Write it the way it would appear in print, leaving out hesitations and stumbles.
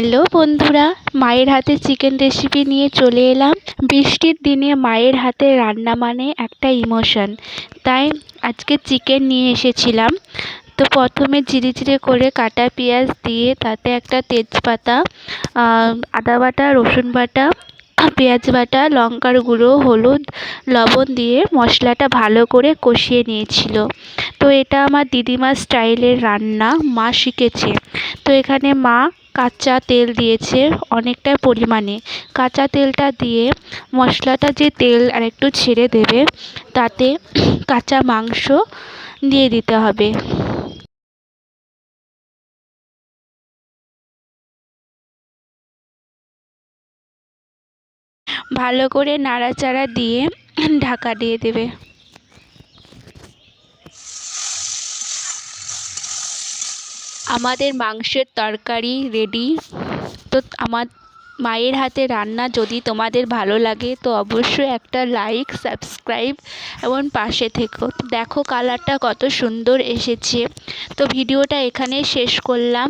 Hello বন্ধুরা, মায়ের হাতে চিকেন রেসিপি নিয়ে চলে এলাম। বৃষ্টির দিনে মায়ের হাতে রান্না মানে একটা ইমোশন। তাই আজকে চিকেন নিয়ে এসেছিলাম। তো প্রথমে চিড়ে চিড়ে করে কাটা পেঁয়াজ দিয়ে তাতে একটা তেজপাতা, আদা বাটা, রসুন বাটা, পেঁয়াজ বাটা, লঙ্কার গুঁড়ো, হলুদ, লবণ দিয়ে মশলাটা ভালো করে কষিয়ে নিয়েছিল। তো এটা আমার দিদিমার স্টাইলের রান্না, মা শিখেছে। তো এখানে মা কাঁচা তেল দিয়েছে অনেকটা পরিমাণে। কাঁচা তেলটা দিয়ে মশলাটা যে তেল আর একটু ছেড়ে দেবে, তাতে কাঁচা মাংস দিয়ে দিতে হবে। ভালো করে নাড়াচাড়া দিয়ে ঢাকা দিয়ে দেবে। আমাদের মাংসের তরকারি রেডি। তো আমার মায়ের হাতে রান্না যদি তোমাদের ভালো লাগে তো অবশ্যই একটা লাইক, সাবস্ক্রাইব এবং পাশে থেকো। দেখো কালারটা কত সুন্দর এসেছে। তো ভিডিওটা এখানেই শেষ করলাম।